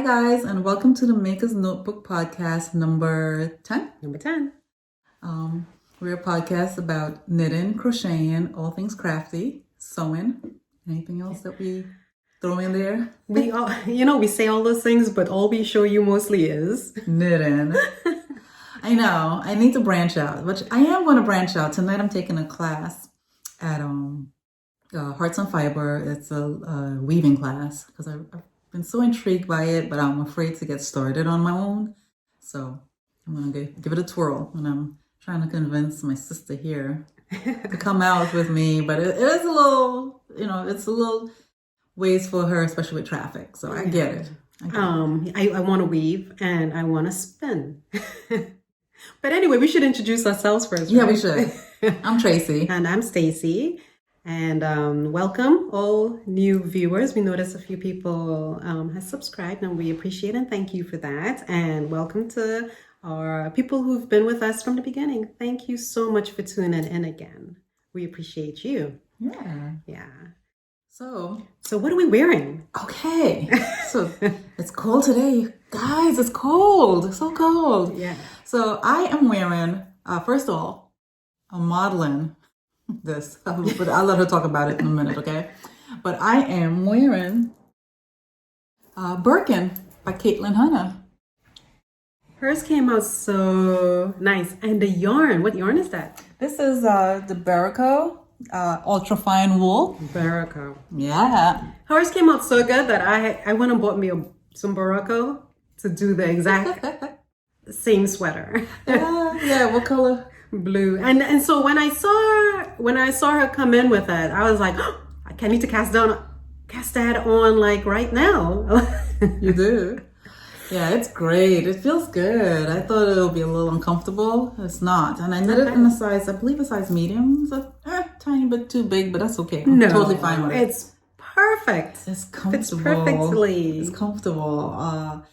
guys, and welcome to the Maker's Notebook podcast number 10. Number 10. We're a podcast about knitting, crocheting, all things crafty, sewing. Anything else that we throw in there? We all, we say all those things, but all we show you mostly is knitting. I know. I need to branch out, which I am going to branch out. Tonight I'm taking a class at Hearts on Fiber. It's a weaving class because I've been so intrigued by it, but I'm afraid to get started on my own. So I'm going to give it a twirl, and I'm trying to convince my sister here to come out with me. But it is a little, it's a little ways for her, especially with traffic. So I get it. I want to weave and I want to spin. But anyway, we should introduce ourselves first. Right? Yeah, we should. I'm Tracy. And I'm Stacy. And welcome all new viewers. We noticed a few people have subscribed, and we appreciate and thank you for that. And welcome to our people who've been with us from the beginning. Thank you so much for tuning in again. We appreciate you. Yeah. So what are we wearing? Okay. So it's cold today. Guys, it's cold. It's so cold. Yeah. So I am wearing, first of all, I'm modeling this. But I'll let her talk about it in a minute, okay? But I am wearing Birkin by Caitlin Hanna. Hers came out so nice. And the yarn, what yarn is that? This is the Barico ultra fine wool. Barico. Yeah. Hers came out so good that I went and bought me some Barico to do the exact same sweater. Yeah. What color? Blue. And so when I saw her come in with it, I was like, oh, I need to cast that on like right now. You do. Yeah, it's great. It feels good. I thought it would be a little uncomfortable. It's not. And I knit it in a size, I believe a size medium. It's a tiny bit too big, but that's okay. I'm totally fine with it. It's perfect. It's comfortable. It's perfectly. It's comfortable.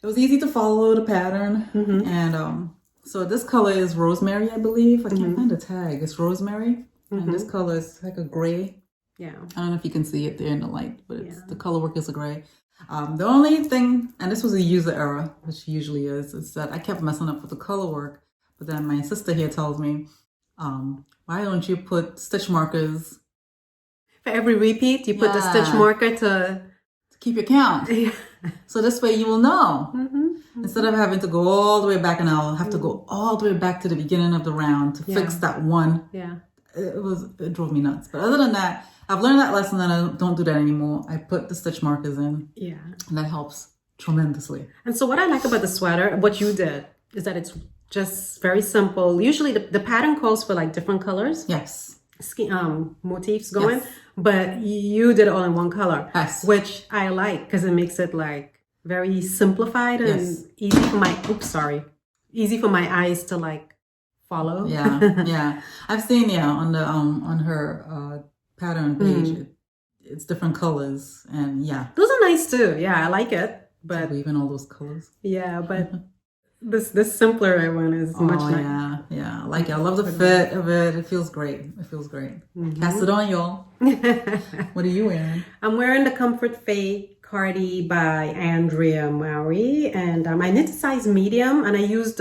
It was easy to follow the pattern. Mm-hmm. And so this color is rosemary, I believe. I can't find a tag. It's rosemary. Mm-hmm. And this color is like a gray. Yeah. I don't know if you can see it there in the light, but the color work is a gray. The only thing, and this was a Yowza error, which usually is that I kept messing up with the color work. But then my sister here tells me, why don't you put stitch markers? For every repeat, you put the stitch marker to keep your count. So this way you will know. Mm-hmm. Instead of having to go all the way back, and I'll have to go all the way back to the beginning of the round to fix that one. Yeah. It drove me nuts. But other than that, I've learned that lesson and I don't do that anymore. I put the stitch markers in. Yeah. And that helps tremendously. And so what I like about the sweater, what you did, is that it's just very simple. Usually the pattern calls for like different colors. Yes. Motifs going. Yes. But you did it all in one color. Yes. Which I like because it makes it like very simplified and easy for my eyes to like follow. Yeah. I've seen on the on her pattern page, it's different colors, and those are nice too. Yeah, I like it. But weaving all those colors. Yeah, but this simpler one is much nicer. Yeah. I like it. I love the fit of it. It feels great. Mm-hmm. Cast it on, y'all. What are you wearing? I'm wearing the Comfort Fade Cardi by Andrea Mowry, and I knit a size medium, and I used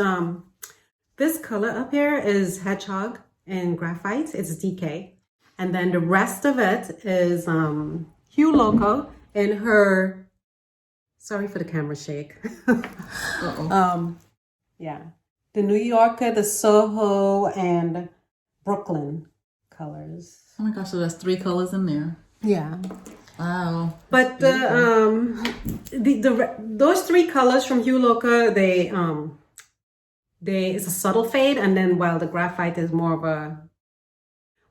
this color up here is Hedgehog and Graphite. It's DK. And then the rest of it is Hue Loco in her, sorry for the camera shake. The New Yorker, the Soho, and Brooklyn colors. Oh my gosh, so there's 3 colors in there. Yeah. Wow. But those 3 colors from Hue Loco, it's a subtle fade, and then while the Graphite is more of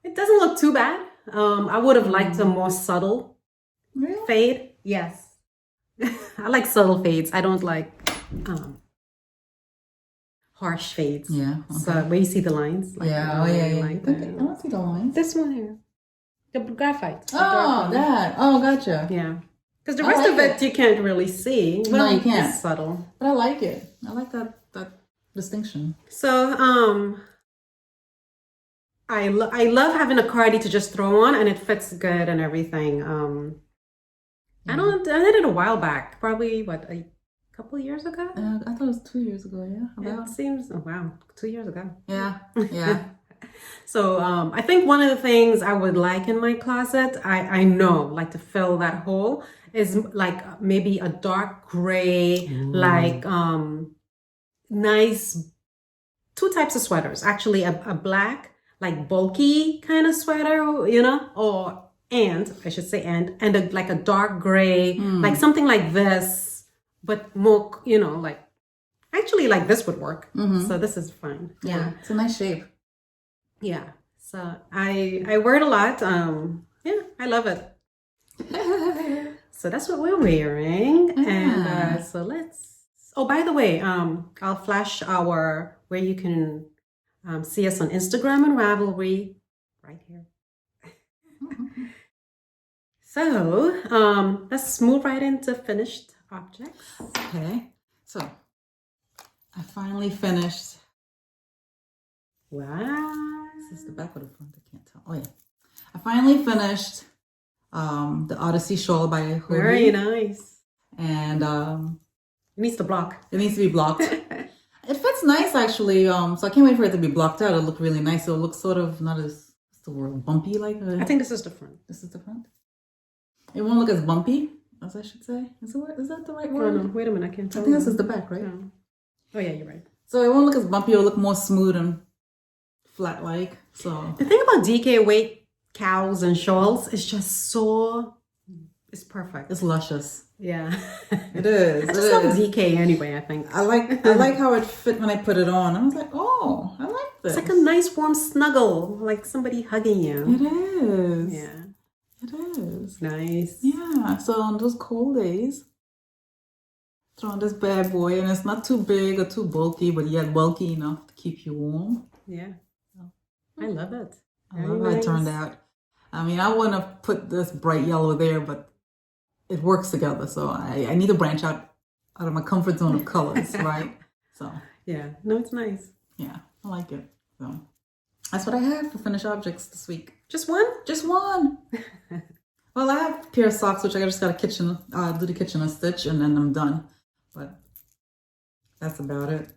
it doesn't look too bad. I would have liked a more subtle fade. Yes. I like subtle fades. I don't like harsh fades. Yeah. Okay. So where you see the lines. Like, I don't see the lines. This one here. The Graphite. That. Oh, gotcha. Yeah. Because the rest of it you can't really see. Well, no, you can't. It's subtle. But I like it. I like that distinction. So, I love having a cardi to just throw on, and it fits good and everything. I did it a while back. Probably, a couple of years ago? I thought it was 2 years ago, yeah. It seems, oh wow, 2 years ago. Yeah, yeah. So I think one of the things I would like in my closet, I know, like to fill that hole, is like maybe a dark gray, like nice, two types of sweaters. Actually, a black, like bulky kind of sweater, you know, and like a dark gray, like something like this, but more, you know, like actually like this would work. So this is fine. Yeah, it's a nice shape. Yeah. So I wear it a lot. Yeah, I love it. So that's what we're wearing. And so oh, by the way, I'll flash where you can see us on Instagram and Ravelry right here. So let's move right into finished objects. Okay, so I finally finished. Wow. Is this the back or the front? I can't tell. Oh yeah, I finally finished the Odyssey shawl by Joji. Very nice. And it needs to block. It needs to be blocked. It fits nice actually. So I can't wait for it to be blocked out. It'll look really nice. It'll look sort of not as, what's the word, bumpy like. I think this is the front. This is the front. It won't look as bumpy as I should say. Is that the right word? Oh no, wait a minute, I can't tell. I think this is the back, right? No. Oh yeah, you're right. So it won't look as bumpy. It'll look more smooth and flat like. So the thing about DK weight cowls and shawls is just it's perfect. It's luscious. Yeah. It is. I just love DK anyway, I think. I like how it fit when I put it on. I was like, oh, I like this. It's like a nice warm snuggle, like somebody hugging you. It is. Yeah. It is. Nice. Yeah. So on those cold days, throw on this bad boy, and it's not too big or too bulky, but yet bulky enough to keep you warm. Yeah. I love it. I love how it turned out. I mean, I wouldn't have put this bright yellow there, but it works together. So I need to branch out of my comfort zone of colors, right? So yeah, no, it's nice. Yeah, I like it. So that's what I have for finished objects this week. Just one? Just one. Well, I have a pair of socks, which I just got do the kitchen a stitch, and then I'm done. But that's about it.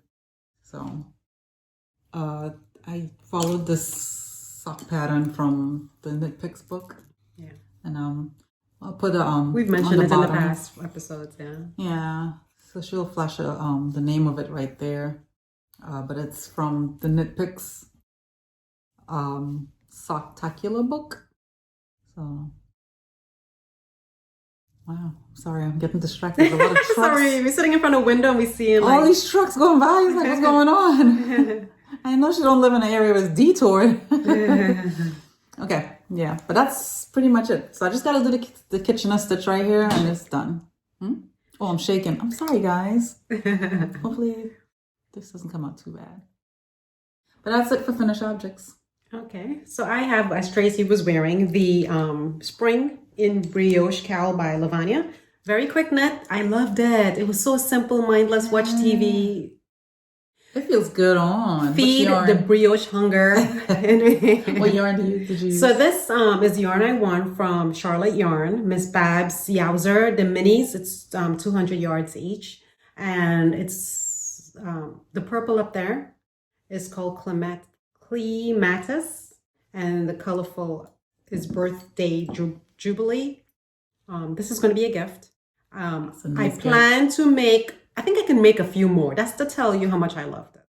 So I followed this sock pattern from the Knit Picks book. Yeah. And I'll put we've mentioned it in the past episodes, yeah. Yeah. So she'll flash the name of it right there. But it's from the Knit Picks Socktacular book. So wow. Sorry, I'm getting distracted. There's a lot of trucks. Sorry, we're sitting in front of a window and we see all these trucks going by. It's like, what's going on? I know she don't live in an area where it's detoured. Okay, yeah, but that's pretty much it. So I just gotta do the kitchen stitch right here, and it's done. Oh, I'm shaking. I'm sorry, guys. Hopefully this doesn't come out too bad. But that's it for finished objects. Okay, so I have, as Tracy was wearing, the Spring in Brioche Cowl by Lavanya. Very quick knit. I loved it. It was so simple, mindless, watch TV. It feels good on. Feed the brioche hunger. What yarn did you use? So this is yarn I won from Charlotte Yarn, Miss Babs Yowza, the minis. It's 200 yards each. And it's the purple up there is called Clematis. And the colorful is Birthday Jubilee. This is going to be a gift. I plan to make, I think I can make a few more. That's to tell you how much I loved it.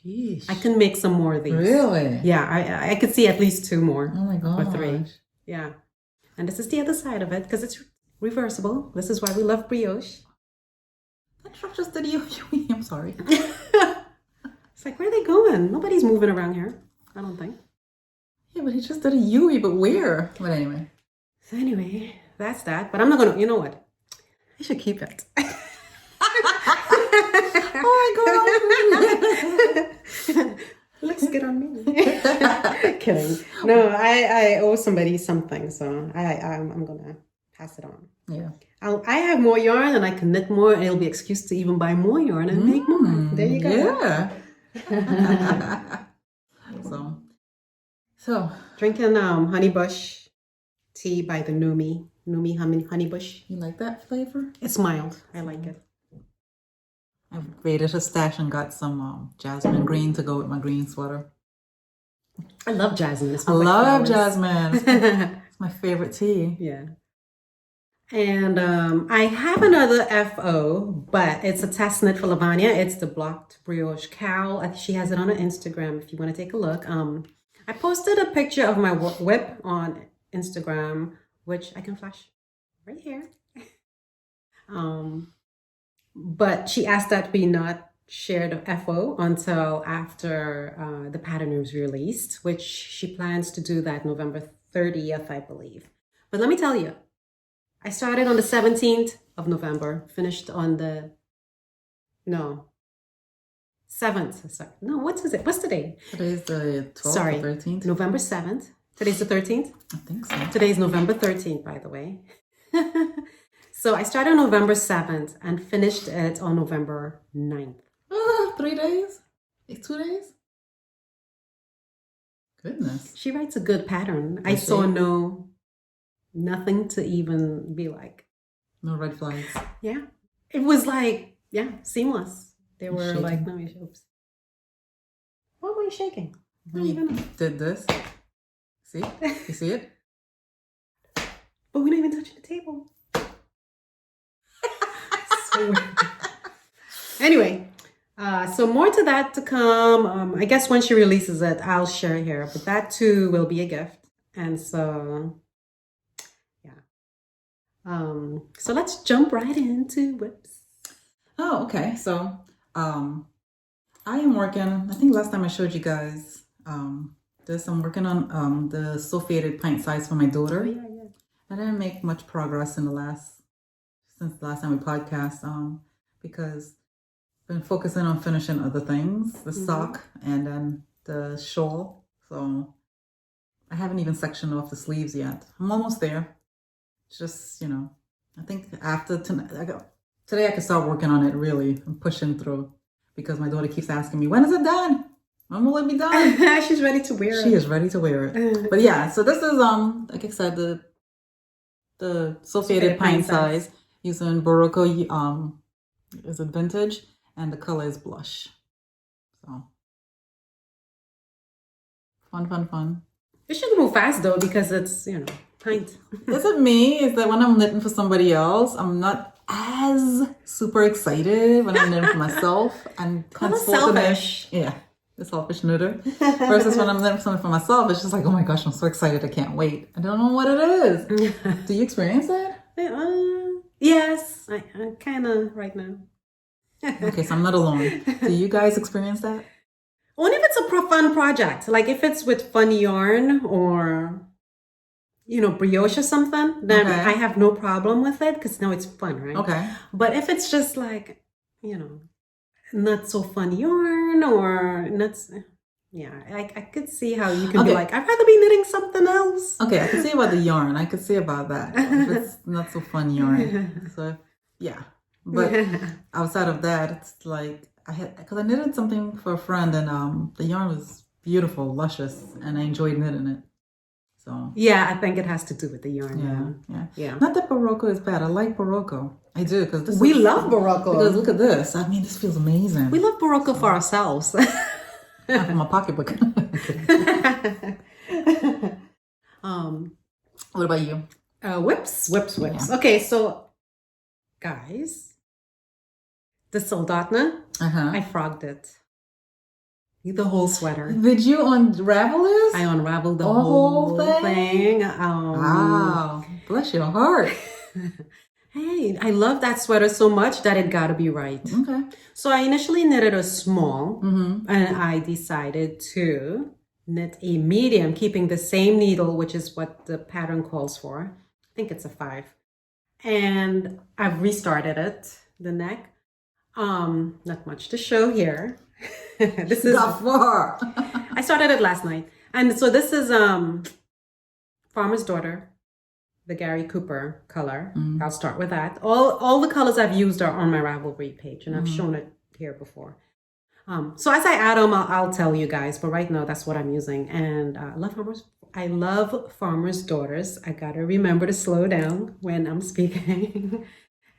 Sheesh. I can make some more of these. Really? Yeah, I could see at least 2 more. Oh my god. Or 3. Yeah. And this is the other side of it because it's reversible. This is why we love brioche. That truck just did you. I'm sorry. It's like, where are they going? Nobody's moving around here. I don't think. Yeah, but he just did a Yui, but where? But anyway. So anyway, that's that. But I'm not going to, you know what? I should keep it. Oh my god. Looks good on me. Kidding. No, I owe somebody something, so I'm gonna pass it on. Yeah. I have more yarn and I can knit more, and it'll be an excuse to even buy more yarn and make more. There you go. Yeah. So drinking honey bush tea by the Numi. Numi honey bush. You like that flavor? It's mild. I like it. I raided a stash and got some jasmine green to go with my green sweater. I love jasmine. It I smells like love flowers. jasmine. It's my favorite tea. Yeah. And I have another FO, but it's a test knit for Lavanya. It's the blocked brioche cowl. She has it on her Instagram if you want to take a look. I posted a picture of my whip on Instagram, which I can flash right here. But she asked that we not share the FO until after the pattern is released, which she plans to do that November 30th, I believe. But let me tell you, I started on the 17th of November, finished on the, 7th. Sorry. No, what is it? What's the day? Today's the 12th Sorry, or 13th? November 7th. Today's the 13th? I think so. Today's November 13th, by the way. So I started on November 7th and finished it on November 9th. 3 days? 2 days? Goodness. She writes a good pattern. I Does saw she? nothing to even be like, No red flags. yeah. It was like, yeah, seamless. They You're were shaking. like, no, oops. Why were you shaking? I don't You even know. did this. See? You see it? But we're not even touching the table. So weird. Anyway, so more to that to come. I guess when she releases it, I'll share here. But that too will be a gift. And so, yeah. So let's jump right into whips. Oh, okay. So, I am working. I think last time I showed you guys this. I'm working on the sulfated pint size for my daughter. Oh, yeah. I didn't make much progress since the last time we podcast. Because I've been focusing on finishing other things, the sock and then the shawl. So I haven't even sectioned off the sleeves yet. I'm almost there. It's just, I think after today I can start working on it really. I'm pushing through because my daughter keeps asking me, when is it done? When will it be done? She's ready to wear it. She is ready to wear it. But yeah, so this is, like I said, the sulfated pint size using Barocco, is it vintage? And the color is blush. So fun. It should move fast though because it's, pint. Is it me? Is that when I'm knitting for somebody else, I'm not as super excited when I'm knitting for myself. I'm Kind of selfish. selfish. Yeah, the selfish knitter. Versus when I'm knitting for something for myself, it's just like, oh my gosh, I'm so excited. I can't wait. I don't know what it is. Do you experience that? Yes, I kind of right now. Okay, so I'm not alone. Do you guys experience that? Only if it's a fun project. Like if it's with fun yarn or, brioche or something, then Okay. I have no problem with it because now it's fun, right? Okay. But if it's just like, not so fun yarn or not, yeah, I could see how you can be Okay. like, I'd rather be knitting something else. Okay, I can see about the yarn. I could see about that. If it's not so fun yarn. So, yeah. But outside of that, it's like, because I knitted something for a friend and the yarn was beautiful, luscious, and I enjoyed knitting it. So, Yeah, I think it has to do with the yarn. yeah. Not that Barocco is bad. I like Barocco. I do, because this We is, love Barocco. Because look at this. I mean, this feels amazing. We love Barocco for ourselves. Not for my pocketbook. What about you? Whips. Yeah. Okay, so guys, the Soldotna, I frogged it. The whole sweater. Did you unravel this? I unraveled the whole whole thing? thing. Wow. Bless your heart. Hey, I love that sweater so much that it gotta be right. Okay. So I initially knitted a small Mm-hmm. and I decided to knit a medium, keeping the same needle, which is what the pattern calls for. I think it's a 5. And I've restarted it, the neck. Not much to show here. This is Got far. I started it last night. And so this is Farmer's Daughter, the Gary Cooper color. I'll start with that. All the colors I've used are on my Ravelry page, and I've shown it here before. So as I add them, I'll tell you guys. But right now, that's what I'm using. And I love I love farmers' daughters. I gotta remember to slow down when I'm speaking.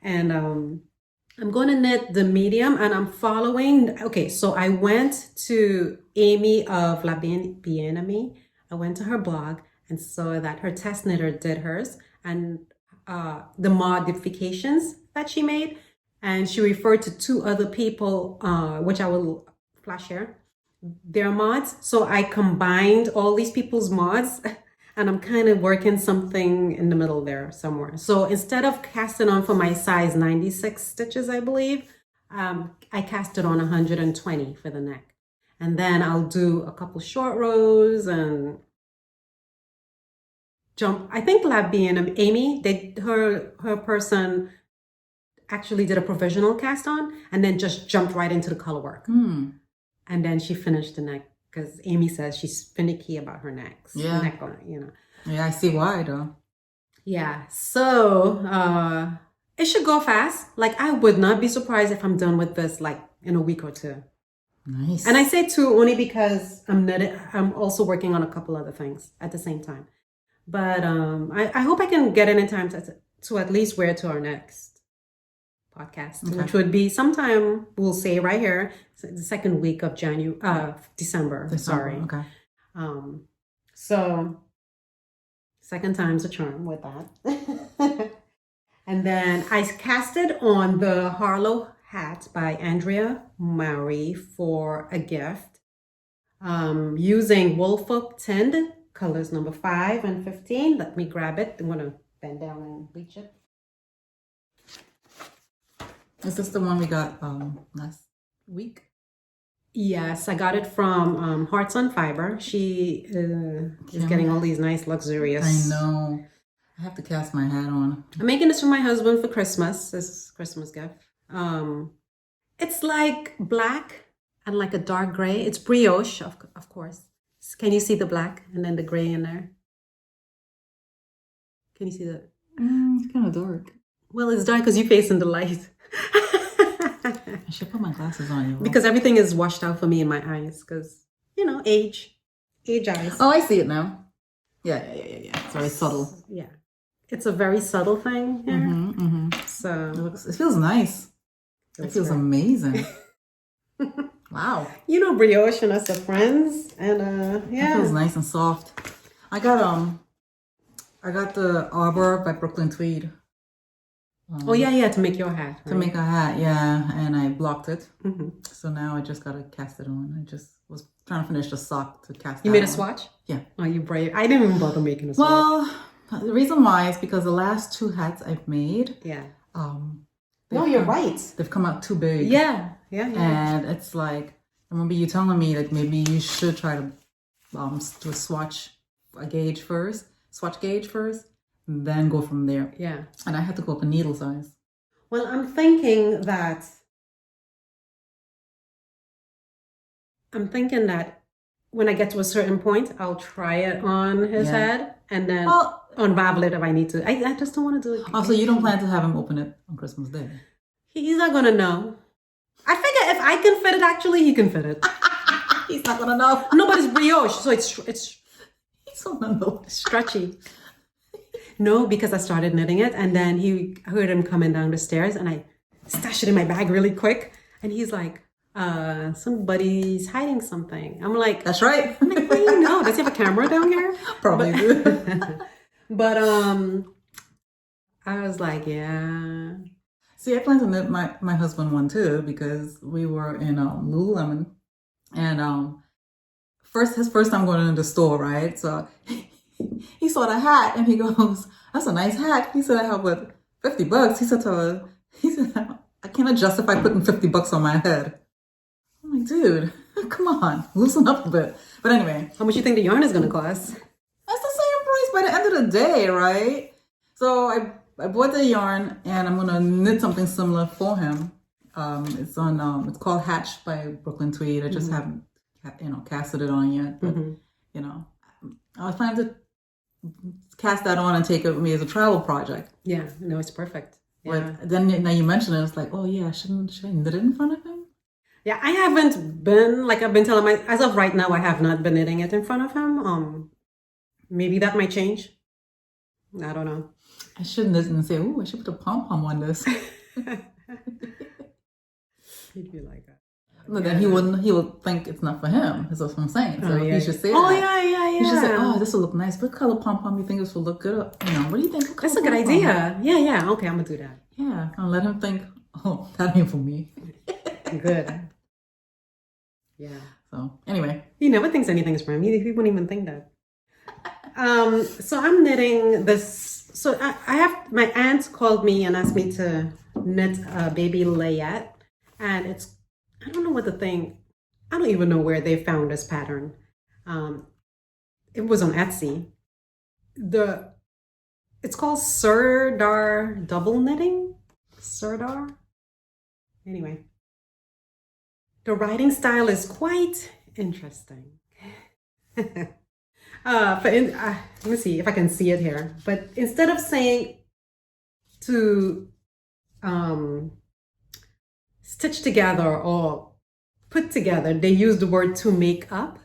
And I'm going to knit the medium and I'm following. Okay, so I went to Amy of La Bien-Aimée. I went to her blog and saw that her test knitter did hers and the modifications that she made. And she referred to two other people, which I will flash here, their mods. So I combined all these people's mods and I'm kind of working something in the middle there somewhere. So instead of casting on for my size 96 stitches, I believe, I casted on 120 for the neck. And then I'll do a couple short rows and jump. I think Labby and Amy, her person actually did a provisional cast on and then just jumped right into the color work. And then she finished the neck because Amy says she's finicky about her necks. Yeah. Neck on, you know. Yeah, I see why though. Yeah. So it should go fast. Like I would not be surprised if I'm done with this like in a week or two. Nice. And I say two only because I'm also working on a couple other things at the same time. But I hope I can get it in time to at least wear to our next podcast, which would be sometime, we'll say right here, the second week of December. Sorry. Okay. So second time's a charm with that. And then I casted on the Harlow hat by Andrea Mowry for a gift, using Woolfolk Tinned colors number 5 and 15. Let me grab it. I'm gonna bend down and reach it. Is this the one we got last week? Yes, I got it from Hearts on Fiber. She is getting all these nice luxurious. I know. I have to cast my hat on. I'm making this for my husband for Christmas. This is a Christmas gift. It's like black and like a dark gray. It's brioche, of course. Can you see the black and then the gray in there? Can you see that? It's kind of dark. Well, it's dark because you're facing the light. I should put my glasses on you. Because everything is washed out for me in my eyes. Because, you know, age eyes. Oh, I see it now. Yeah. It's very subtle. Yeah. It's a very subtle thing here. So It feels nice. It feels great. Amazing. Wow. You know, Brioche and us are friends. And yeah. It feels nice and soft. I got the Arbor by Brooklyn Tweed. Oh yeah, to make your hat. Right? To make a hat, yeah, and I blocked it. So now I just gotta cast it on. I just was trying to finish the sock to cast. You made a swatch? Yeah. Oh, you brave! I didn't even bother making a swatch. Well, the reason why is because the last 2 hats I've made. Yeah. No, you're right. They've come out too big. Yeah. And it's like, I remember you telling me that maybe you should try to do a swatch gauge first, then go from there. Yeah. And I had to go up a needle size. Well, I'm thinking that when I get to a certain point, I'll try it on his head and then unravel it if I need to. I just don't want to do it. Also, you don't plan to have him open it on Christmas Day? He's not going to know. I figure if I can fit it, actually, he can fit it. He's not going to know. No, but it's brioche, so it's He's not going to know. Stretchy. No, because I started knitting it and then he heard him coming down the stairs and I stashed it in my bag really quick. And he's like, somebody's hiding something. I'm like, That's right. I'm like, what do you know? Does he have a camera down here? Probably do. But I was like, yeah. See, I plan to knit my husband one too because we were in Lululemon and his first time going into the store, right? So he saw the hat and he goes, "That's a nice hat." He said, "I have what, $50?" He said to her, "I cannot justify putting $50 on my head." I'm like, dude, come on, loosen up a bit. But anyway, How much you think the yarn is going to cost? that's the same price by the end of the day, right? So I bought the yarn and I'm gonna knit something similar for him. It's called Hatch by Brooklyn Tweed. I just haven't casted it on yet, but I was planning to cast that on and take it with me as a travel project. Yeah, no, it's perfect. Yeah. But then now you mention it, it's like, oh yeah, should I knit it in front of him? Yeah, I haven't been, like I've been telling as of right now, I have not been knitting it in front of him. maybe that might change. I don't know. I shouldn't listen and say, "Ooh, I should put a pom-pom on this." He'd be like that. But then he would think it's not for him. That's what I'm saying. So yeah. he should say Oh, that. yeah. He should say, "Oh, this will look nice. What color pom-pom you think this will look good? You know, what do you think? That's a good idea. Yeah. Okay, I'm gonna do that. Yeah, I'll let him think, oh, that ain't for me. Good. Yeah. So anyway. He never thinks anything's for him. He wouldn't even think that. So I'm knitting this. So I have, my aunt called me and asked me to knit a baby Layette. And I don't know what I don't even know where they found this pattern. It was on Etsy. It's called Sirdar double knitting. Sirdar. Anyway, the writing style is quite interesting. Let me see if I can see it here. But instead of saying to stitch together or put together, they use the word to make up.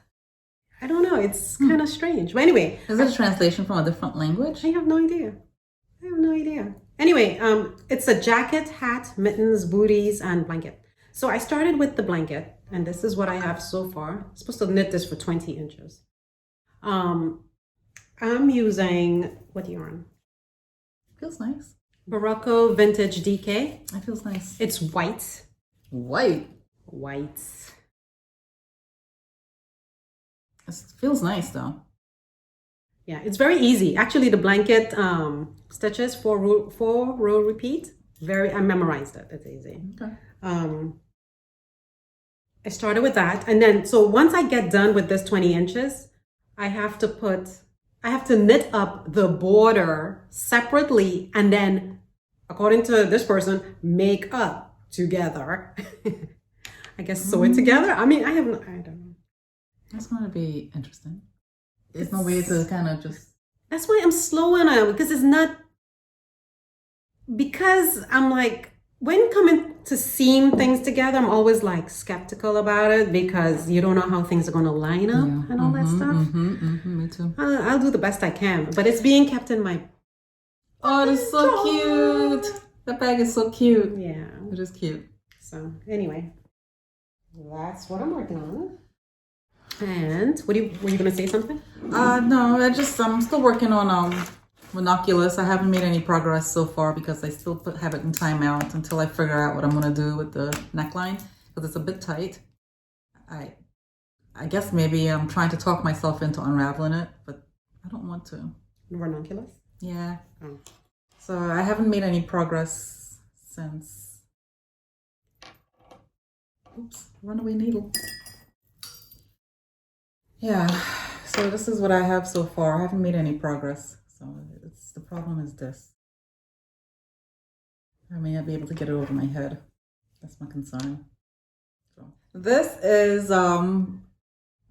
I don't know. It's kind of strange. But anyway. Is it a translation from a different language? I have no idea. Anyway, it's a jacket, hat, mittens, booties, and blanket. So I started with the blanket, and this is what I have so far. I'm supposed to knit this for 20 inches. I'm using, what yarn? Feels nice. Barocco Vintage DK. It feels nice. It's white. White. It feels nice though. Yeah, it's very easy. Actually, the blanket stitches 4-row repeat. I memorized it. It's easy. Okay. I started with that, and then so once I get done with this 20 inches, I have to knit up the border separately, and then, according to this person, make up together. I guess sew it together. I mean, I don't know. That's going to be interesting. There's no way to kind of just... That's why I'm slow on it, because I'm like, when coming to seam things together, I'm always like skeptical about it because you don't know how things are going to line up and all that stuff. Me too. I'll do the best I can, but it's being kept in my... Oh, that's so cute. That bag is so cute. Yeah. It is cute. So anyway, that's what I'm working on. And were you going to say something? No, I'm still working on Ranunculus. I haven't made any progress so far because I still have it in timeout until I figure out what I'm going to do with the neckline because it's a bit tight. I guess maybe I'm trying to talk myself into unraveling it, but I don't want to. Ranunculus? Yeah. Oh. So I haven't made any progress since... Oops, runaway needle. Yeah, so this is what I have so far. I haven't made any progress. So the problem is this. I may not be able to get it over my head. That's my concern. So this is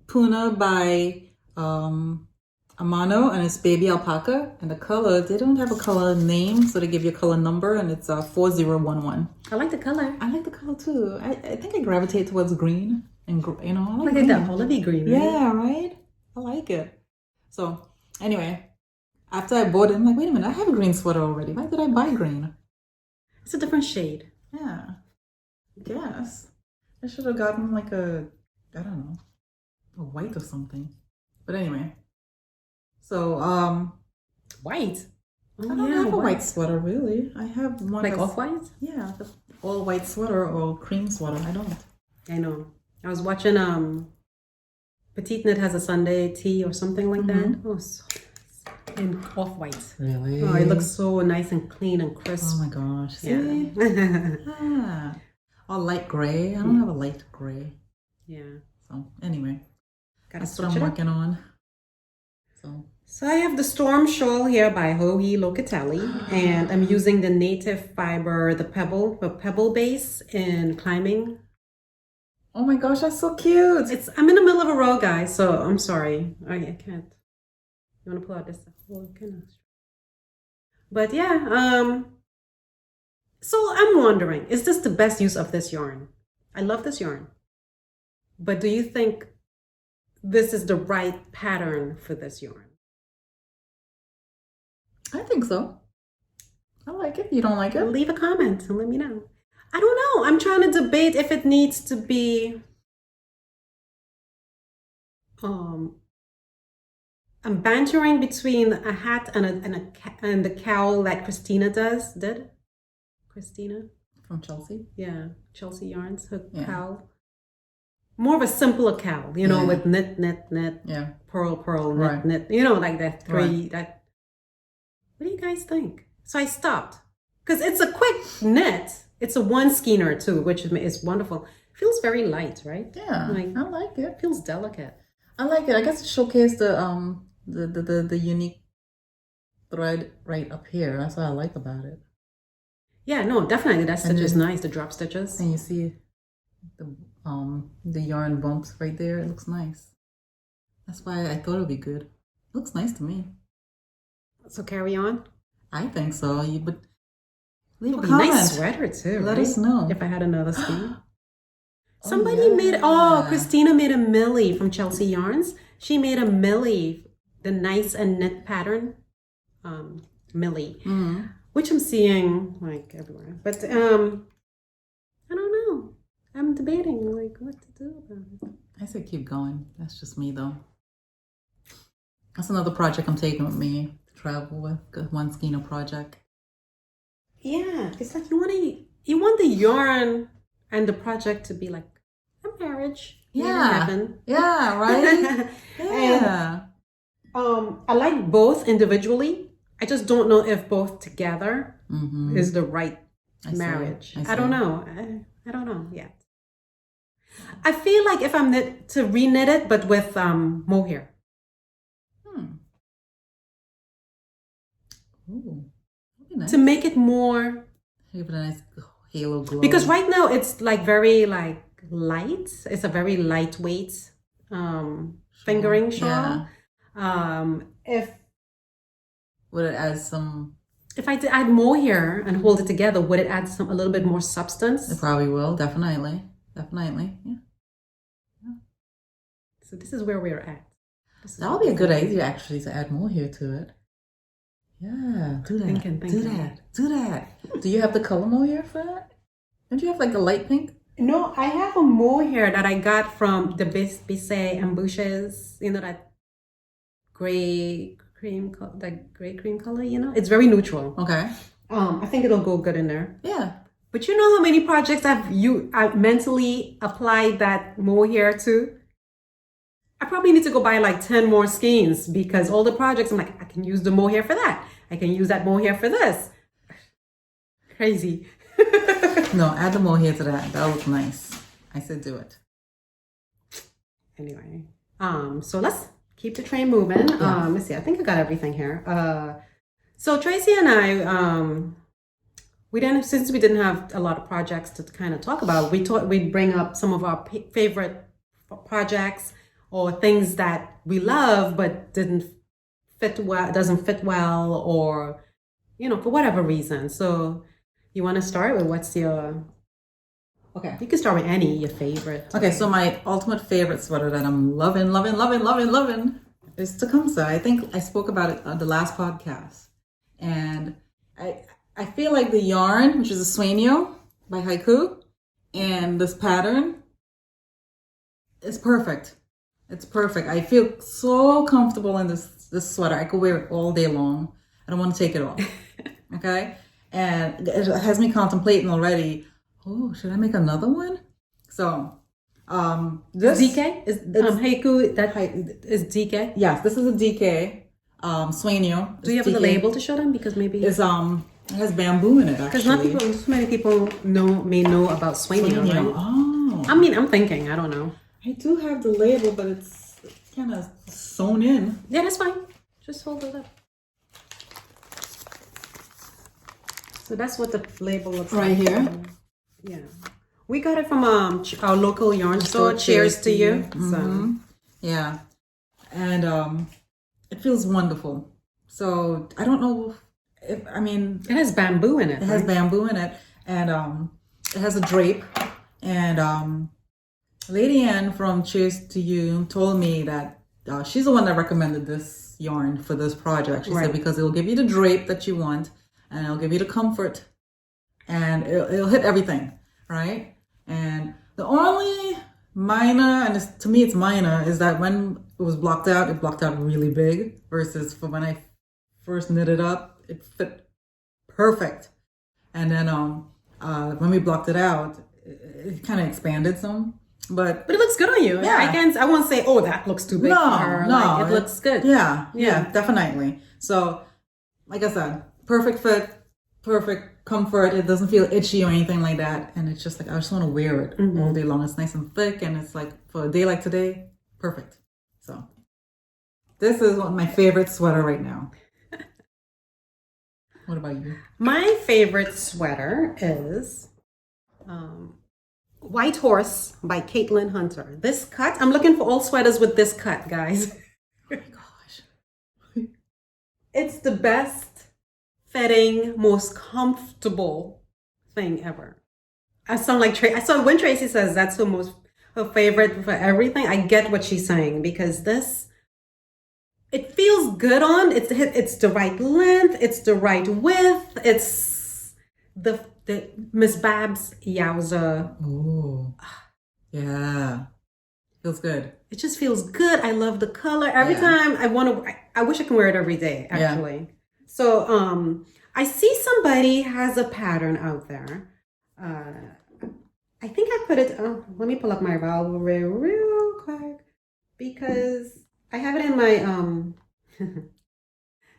Puna by Amano, and it's baby alpaca. And the color, they don't have a color name, so they give you a color number, and it's 4011. I like the color. I like the color too. I think I gravitate towards green. And I like green. That olivey green, right? Yeah, right? I like it. So anyway, after I bought it, I'm like, wait a minute, I have a green sweater already. Why did I buy green? It's a different shade. Yeah, I guess. I should have gotten like I don't know, a white or something. But anyway, so white? I don't have a white sweater really. I have one like off-white? Yeah, the all white sweater or cream sweater. I don't. I know. I was watching Petite Knit has a Sunday tea or something like that. Oh, so nice. In off-white. Really? Oh, it looks so nice and clean and crisp. Oh my gosh. See? Yeah. Or light gray. I don't have a light gray. Yeah. So anyway, that's what I'm working working on. So I have the Storm Shawl here by Locatelli, and I'm using the native fiber, the pebble base in climbing. Oh my gosh, that's so cute. I'm in the middle of a row, guys, so I'm sorry. I can't. You want to pull out this? But yeah, so I'm wondering, is this the best use of this yarn? I love this yarn. But do you think this is the right pattern for this yarn? I think so. I like it. You don't like it? Leave a comment and let me know. I don't know. I'm trying to debate if it needs to be. I'm bantering between a hat and the cowl that Christina did. Christina From Chelsea? Yeah, Chelsea Yarns, her Yeah. cowl. More of a simpler cowl, Yeah. with knit, Yeah. pearl, knit, Right. knit. Like that three. That. What do you guys think? So I stopped because it's a quick knit. It's a one skeiner too, which is wonderful. Feels very light, right? Yeah. Like, I like it. feels delicate. I like it. I guess it showcased the unique thread right up here. That's what I like about it. Yeah, no, definitely. That stitch is then- nice. The drop stitches. And you see the yarn bumps right there. It looks nice. That's why I thought it would be good. Looks nice to me. So carry on. I think so. But leave a It'd be comment. nice sweater too. Let right? us know. If I had another scheme. Oh, Somebody made. yeah. Oh, Christina made a Millie from Chelsea Yarns. She made a Millie, the nice and knit pattern. Millie, which I'm seeing like everywhere. But I don't know. I'm debating like what to do about it. I say keep going. That's just me though. That's another project I'm taking with me to travel with. One skeiner project. Yeah, it's like you want the yarn and the project to be like a marriage. Yeah. Heaven. Yeah, right? Yeah. I like both individually. I just don't know if both together is the right marriage. I don't know. I don't know yet. I feel like if I'm to re-knit it, but with mohair. Ooh, that'd be nice. To make it more. Give it a nice halo glow. Because right now it's like very like light. It's a very lightweight fingering shawl. Yeah. If Would it add some? If I add mohair and hold it together, would it add a little bit more substance? It probably will. Definitely. Yeah. So this is where we're at. That would be a good idea actually to add more hair to it. Yeah, do that. Thinking. Do that. Do you have the color mohair for that? Don't you have like a light pink? No, I have a mohair that I got from the Bisset and Boucher's. That gray cream color. It's very neutral. Okay. I think it'll go good in there. Yeah. But you know how many projects I've mentally applied that mohair to? I probably need to go buy like 10 more skeins because all the projects I'm like, I can use the mohair for that. I can use that mohair for this. Crazy. No, add the mohair to that. That looks nice. I said do it. Anyway, so let's keep the train moving. Yeah. Let's see. I think I got everything here. So Tracy and I, since we didn't have a lot of projects to kind of talk about, we thought we'd bring up some of our favorite projects or things that we love but doesn't fit well, or for whatever reason. So you want to start with what's your? Okay. You can start with your favorite. Okay, so my ultimate favorite sweater that I'm loving is Tecumseh. I think I spoke about it on the last podcast. And I feel like the yarn, which is a Sueño by Haiku, and this pattern is perfect. It's perfect. I feel so comfortable in this sweater. I could wear it all day long. I don't want to take it off. Okay? And it has me contemplating already, should I make another one? So, this DK is Haiku. That is DK. Yes, this is a DK Sueño. Do you have the label to show them? Because maybe it has bamboo in it. Actually, because not too many people may know about Sueño. Right? Oh, I mean, I'm thinking. I don't know. I do have the label, but it's kind of sewn in. Yeah, that's fine. Just hold it up. So that's what the label looks like. Right here. Yeah. We got it from our local yarn store. Cheers to you. Mm-hmm. So. Yeah. And it feels wonderful. So I don't know it has bamboo in it. It has bamboo in it. And it has a drape. And Lady Ann from Cheers to You told me that she's the one that recommended this yarn for this project. She Right. said because it will give you the drape that you want, and it'll give you the comfort, and it'll hit everything, right? And the only minor, and to me it's minor, is that when it was blocked out, it blocked out really big, versus for when I first knitted up, it fit perfect. And then when we blocked it out, it kind of expanded some. But it looks good on you. Yeah. I won't say, oh, that looks too big for her. No, Like, it looks good. Yeah, definitely. So, like I said, perfect fit, perfect comfort. It doesn't feel itchy or anything like that. And it's just like, I just want to wear it all day long. It's nice and thick, and it's like, for a day like today, perfect. So, this is my favorite sweater right now. What about you? My favorite sweater is Whitehorse by Caitlin Hunter. This cut, I'm looking for all sweaters with this cut, guys. Oh my gosh. It's the best fitting, most comfortable thing ever. I sound like I saw when Tracy says that's her favorite for everything. I get what she's saying, because it feels good on. It's the right length. It's the right width. It's the Miss Babs Yowza. Ooh. Yeah. Feels good. It just feels good. I love the color. Every time I wish I can wear it every day, actually. Yeah. So I see somebody has a pattern out there. I think I put it, let me pull up my Ravelry real quick, because I have it in my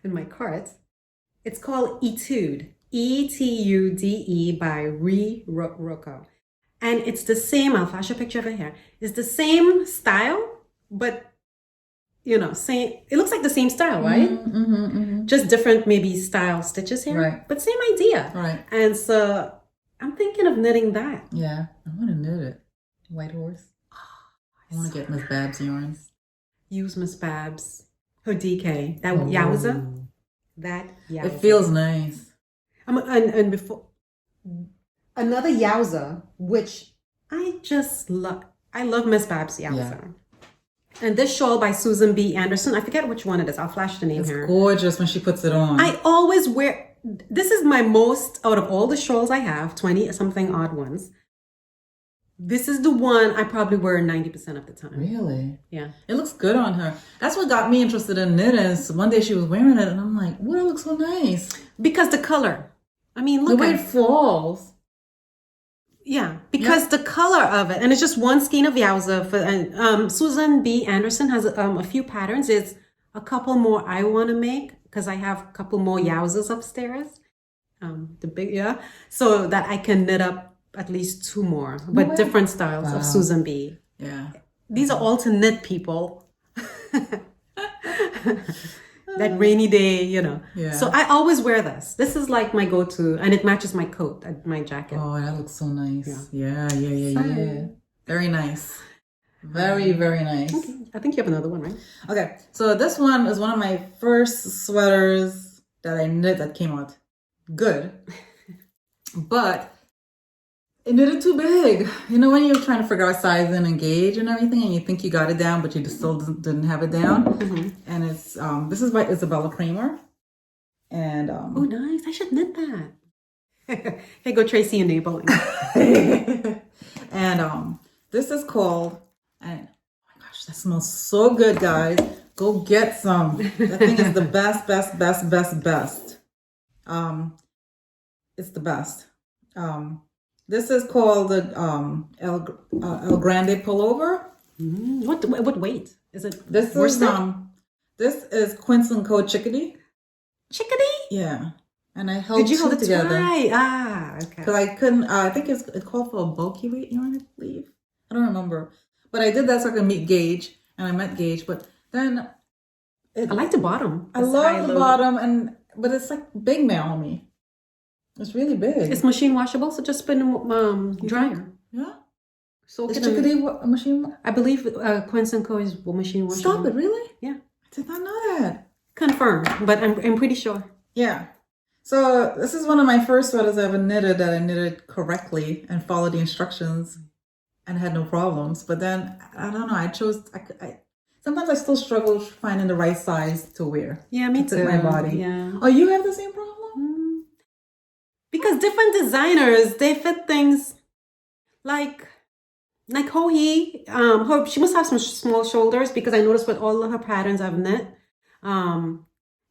in my cart. It's called Etude, Etude by Rocco. And it's the same, I'll flash a picture of it here. It's the same style, but same, it looks like the same style, right? Just different maybe style stitches here. Right. But same idea. Right. And so I'm thinking of knitting that. Yeah. I want to knit it. Whitehorse. I want to get Miss Babs yarns. Use Miss Babs. Her DK. That Yowza. That Yowza. It feels nice. And before, another Yowza, which I just love. I love Miss Babs Yowza. Yeah. And this shawl by Susan B. Anderson. I forget which one it is. I'll flash the name here. It's gorgeous when she puts it on. I always wear. This is my most, out of all the shawls I have, 20 something odd ones. This is the one I probably wear 90% of the time. Really? Yeah. It looks good on her. That's what got me interested in knitting. So one day she was wearing it and I'm like, wow, it looks so nice. Because the color. I mean, look the way it falls. Yeah, because the color of it. And it's just one skein of Yowza. Susan B. Anderson has a few patterns. It's a couple more I want to make, because I have a couple more Yowzas upstairs. So that I can knit up at least 2 more, but different styles of Susan B. Yeah. These are all to knit, people. That rainy day, Yeah. So I always wear this. This is like my go-to, and it matches my coat, my jacket. Oh, that looks so nice. Yeah. Very nice. Very, very nice. Okay. I think you have another one, right? Okay. So this one is one of my first sweaters that I knit that came out good. But it knitted too big. When you're trying to figure out sizing and gauge and everything, and you think you got it down, but you just still didn't have it down. And it's this is by Isabell Kraemer. And oh, nice! I should knit that. Hey, go Tracy enabling. And this is called. And oh my gosh, that smells so good, guys! Go get some. That thing is the best. It's the best. This is called the El Grande pullover. What weight is it? This is Quince & Co. Chickadee. Chickadee? Yeah. And I held Did you hold it together. Okay. Because I couldn't. I think it called for a bulky weight yarn, I believe. I don't remember, but I did that so I could meet gauge, and I met gauge. But then I like the bottom. I love the bottom, but it's like big now on me. It's really big. It's machine washable, so just put in dryer. Yeah. So is Chickadee a machine? I believe Quince & Co. is machine washable. Stop it! Really? Yeah. I did not know that. Confirm, but I'm pretty sure. Yeah. So this is one of my first sweaters I ever knitted that I knitted correctly and followed the instructions and had no problems. But then I don't know. I chose. Sometimes sometimes I still struggle finding the right size to wear. Yeah, me to too. fit my body. Yeah. Oh, you have the same problem? Because different designers, they fit things like Hohi, she must have some small shoulders because I noticed with all of her patterns I've knit,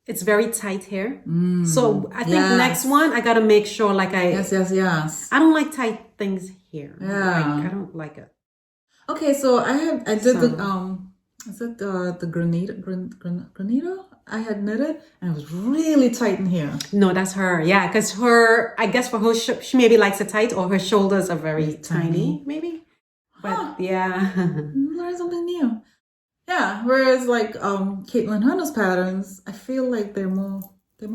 it's very tight here. So I think next one I gotta make sure Yes. I don't like tight things here. Yeah. I don't like it. Okay, so I did the is it the granito? I had knitted and it was really tight in here. No, that's her. Yeah, because I guess for her, she maybe likes it tight or her shoulders are very tiny, maybe. But yeah. Learn something new. Yeah, whereas like Caitlin Hunter's patterns, I feel like they're more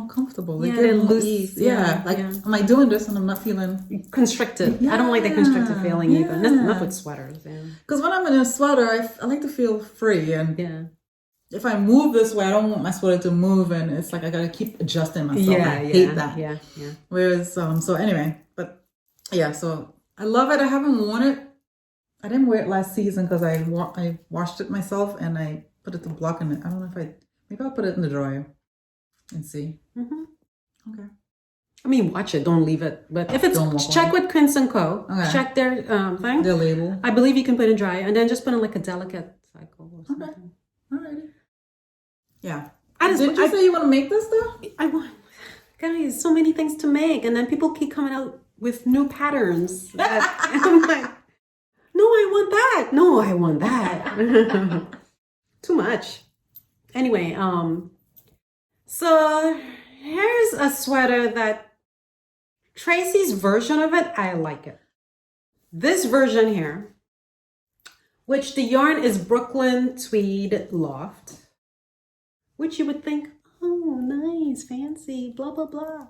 comfortable. They they're more loose. ease. I'm like doing this and I'm not feeling constricted. Yeah. I don't like the constricted feeling either. Not with sweaters. Because when I'm in a sweater, I like to feel free, and if I move this way, I don't want my sweater to move, and it's like I gotta keep adjusting myself. I hate that. Yeah. Whereas so anyway, but yeah, so I love it. I haven't worn it. I didn't wear it last season because I washed it myself and I put it to block in it. I don't know if maybe I'll put it in the dryer and see. Okay. I mean, watch it. Don't leave it. But if it's check with Prince & Co. Okay. Check their thing. Their label. I believe you can put it in dry and then just put in like a delicate cycle or something. Okay. Alrighty. Yeah. Did you say you want to make this though? I want. Guys, so many things to make, and then people keep coming out with new patterns. I'm like, no, I want that. No, I want that. Too much. Anyway, so here's a sweater that Tracy's version of it, I like it. This version here, which the yarn is Brooklyn Tweed Loft, which you would think, oh, nice, fancy, blah, blah, blah.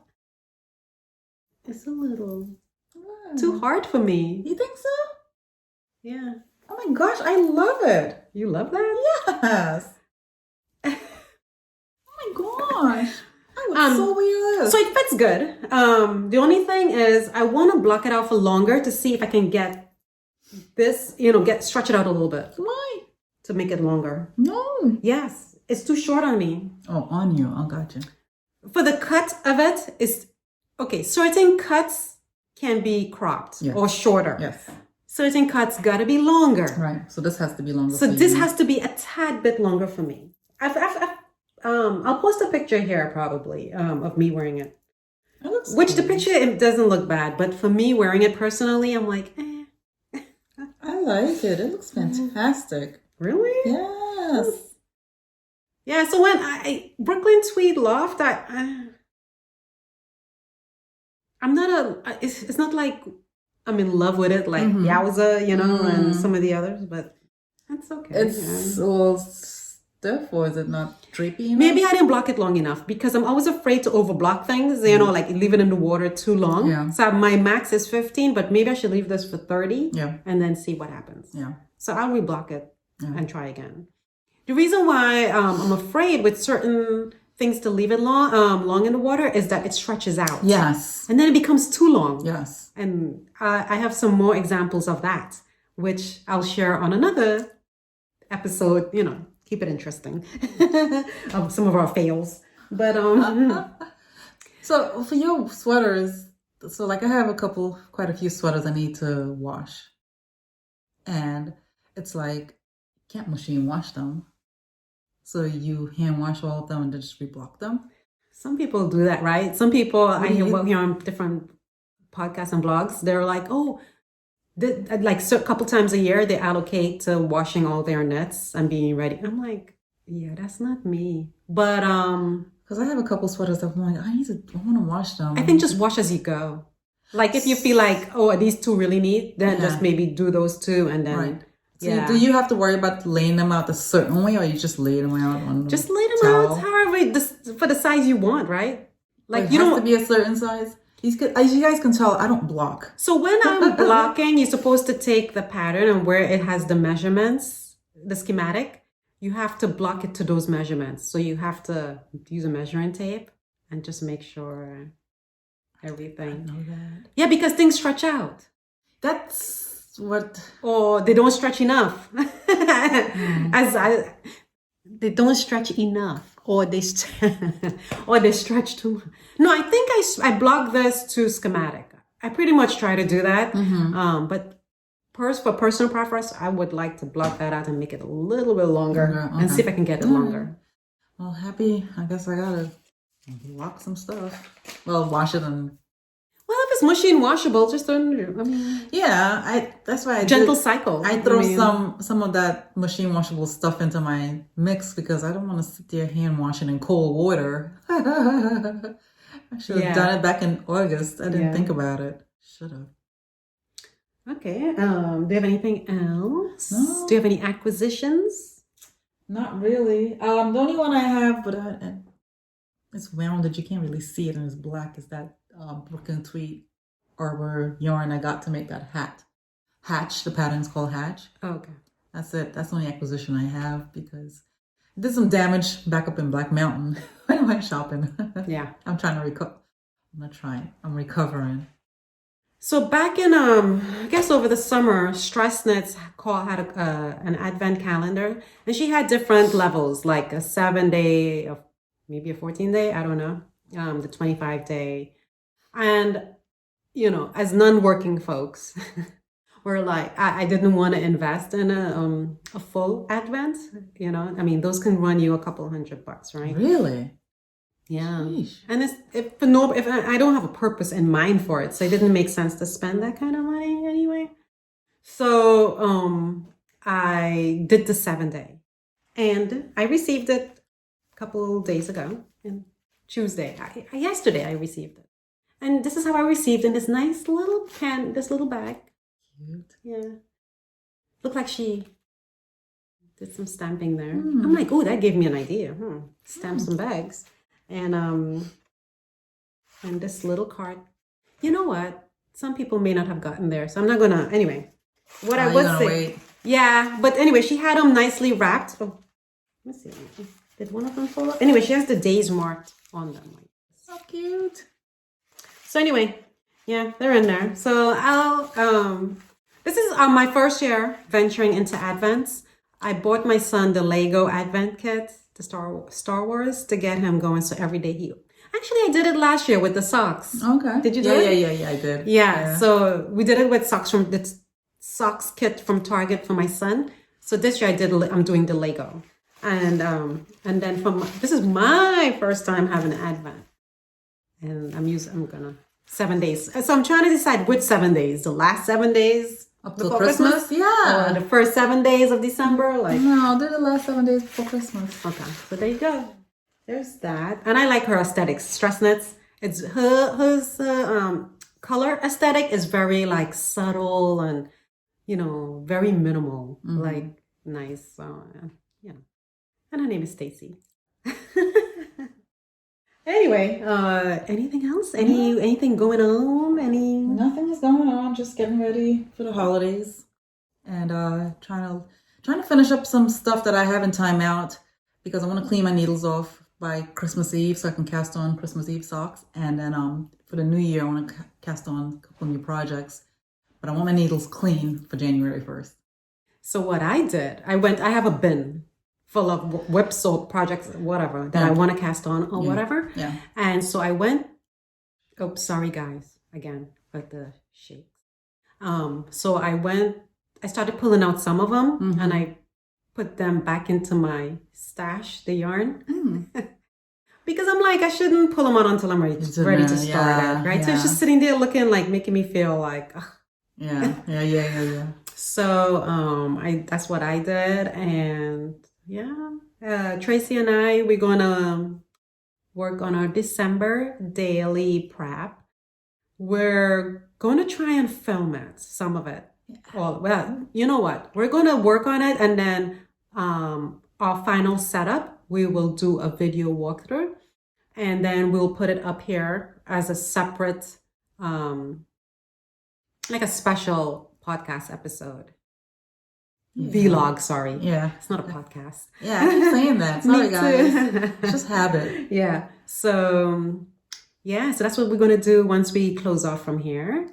It's a little too hard for me. You think so? Yeah. Oh my gosh, I love it. You love that? Yes. Oh my gosh. I would so wear this. So it fits good. The only thing is I want to block it out for longer to see if I can get this, stretch it out a little bit. Why? To make it longer. No. Yes. It's too short on me. Oh, on you. Oh, gotcha. For the cut of it is, okay, certain cuts can be cropped or shorter. Yes. Certain cuts gotta be longer. Right. So this has to be longer. So this has to be a tad bit longer for me. I'll post a picture here probably of me wearing it. Which the picture, it doesn't look bad, but for me wearing it personally, I'm like, I like it. It looks fantastic. Really? Yes. Yeah. So when Brooklyn Tweed Loft, I'm not it's not like I'm in love with it like Yowza, and some of the others, but that's okay. It's a little stiff, or is it not drapey enough? Maybe I didn't block it long enough because I'm always afraid to overblock things, like leave it in the water too long. Yeah. So my max is 15, but maybe I should leave this for 30 and then see what happens. Yeah. So I'll reblock it and try again. The reason why I'm afraid with certain things to leave it long in the water is that it stretches out. Yes. And then it becomes too long. Yes. And I have some more examples of that, which I'll share on another episode, keep it interesting. Of some of our fails. But so for your sweaters, so like I have quite a few sweaters I need to wash. And it's like, can't machine wash them. So you hand wash all of them and then just reblock them? Some people do that, right? Some people, I hear on different podcasts and blogs, they're like, a couple times a year, they allocate to washing all their knits and being ready. I'm like, yeah, that's not me. But, because I have a couple sweaters that I'm like, I want to wash them. I think just wash as you go. Like if you feel like, are these two really neat? Then just maybe do those two and then... Right. So do you have to worry about laying them out a certain way, or you just lay them out on just lay them out however for the size you want, right? Like you don't have to be a certain size. As you guys can tell, I don't block. So when I'm blocking, you're supposed to take the pattern and where it has the measurements, the schematic, you have to block it to those measurements. So you have to use a measuring tape and just make sure everything. I know that. Yeah, because things stretch out. That's what... Or they don't stretch enough. they don't stretch enough, or they or they stretch too much. No, I think I block this to schematic. I pretty much try to do that. But for personal preference, I would like to block that out and make it a little bit longer and see if I can get it longer. Well, happy. I guess I gotta lock some stuff. Well, wash it and. Well, if it's machine washable, just don't. I mean. Yeah, that's why I gentle cycle. I throw some of that machine washable stuff into my mix because I don't want to sit there hand washing in cold water. I should have done it back in August. I didn't think about it. Should have. Okay. Do you have anything else? No. Do you have any acquisitions? Not really. The only one I have, but it's rounded. You can't really see it, and it's black. Is that Brooklyn Tweed Arbor yarn I got to make that hat. Hatch. The pattern's called Hatch. Oh, okay. That's it. That's the only acquisition I have because I did some damage back up in Black Mountain when I went shopping. Yeah. I'm trying to recover. I'm not trying. I'm recovering. So back in, I guess over the summer, Stress Knits Cowl had an advent calendar, and she had different levels, like a 7-day, maybe a 14-day, I don't know, the 25-day. And, as non-working folks, we're like, I didn't want to invest in a full advent, I mean, those can run you a couple $100, right? Really? Yeah. Sheesh. And if I don't have a purpose in mind for it, so it didn't make sense to spend that kind of money anyway. So I did the 7-day, and I received it a couple days ago, and Tuesday. Yesterday I received it, and this is how I received in this nice little this little bag. Cute. Yeah, looked like she did some stamping there. I'm like, oh, that gave me an idea. Stamp some bags. And this little card. You know what? Some people may not have gotten there, so I'm not gonna. Anyway, what I would say. Wait. Yeah, but anyway, she had them nicely wrapped. Oh, let me see. Did one of them fall up? Anyway, she has the days marked on them. So cute. So anyway, yeah, they're in there. So this is my first year venturing into Advents. I bought my son the Lego Advent kit. The Star Wars to get him going. So every day I did it last year with the socks. Okay. Did you do it? Yeah, I did. Yeah. So we did it with socks from the socks kit from Target for my son. So this year I'm doing the Lego. And then this is my first time having an Advent. And I'm gonna 7 days. So I'm trying to decide which 7 days. The last 7 days up till Christmas? Yeah. Or the first 7 days of December? No, they're the last 7 days before Christmas. Okay, so there you go. There's that. And I like her aesthetics. Stress Knits. It's her color aesthetic is very subtle and very minimal. Nice. And her name is Stacy. Anyway, anything else? Anything going on? Nothing is going on. Just getting ready for the holidays, and trying to finish up some stuff that I have in timeout because I want to clean my needles off by Christmas Eve so I can cast on Christmas Eve socks, and then for the new year I want to cast on a couple new projects, but I want my needles clean for January 1st. So what I did, I have a bin full of whip soap projects, whatever, that I want to cast on or whatever. Yeah. And so I went, sorry guys, again, with the shakes. So I started pulling out some of them and I put them back into my stash, the yarn. Because I'm like, I shouldn't pull them out until I'm ready to start it, right? Yeah. So it's just sitting there looking making me feel like, ugh. Yeah. So that's what I did, and Tracy and we're gonna work on our December daily prep. We're gonna try and film it, some of it. Well, you know what? We're gonna work on it, and then our final setup, we will do a video walkthrough, and then we'll put it up here as a separate, like a special podcast episode. Vlog, sorry. Yeah. It's not a podcast. Yeah, I keep saying that. Sorry, guys. It's just habit. Yeah. So that's what we're going to do once we close off from here.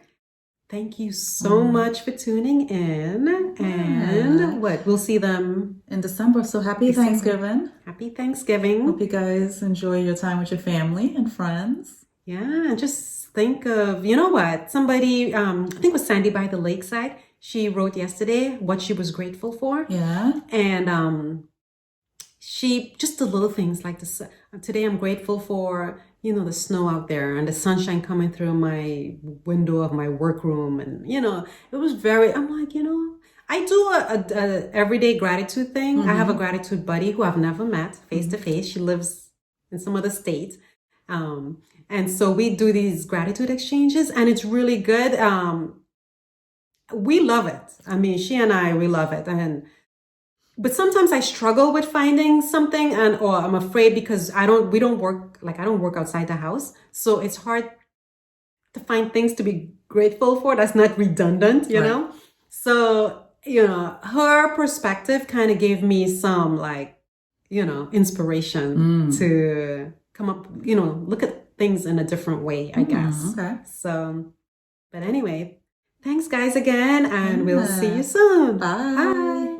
Thank you so much for tuning in. And we'll see them in December. So happy Thanksgiving. Happy Thanksgiving. Hope you guys enjoy your time with your family and friends. Yeah, and just think of, you know what? Somebody, I think it was Sandy by the Lakeside. She wrote yesterday what she was grateful for. Yeah. And she, just the little things like this. Today I'm grateful for, the snow out there and the sunshine coming through my window of my workroom. And, it was I'm like, I do a everyday gratitude thing. I have a gratitude buddy who I've never met face to face. She lives in some other state. And so we do these gratitude exchanges and it's really good. We love it. I mean, she and I, we love it. But sometimes I struggle with finding something or I'm afraid because I don't work outside the house. So it's hard to find things to be grateful for. That's not redundant, you know? So, her perspective kind of gave me some inspiration to come up, look at things in a different way, I guess. Okay. So, but anyway, thanks guys again and we'll see you soon. Bye. Bye.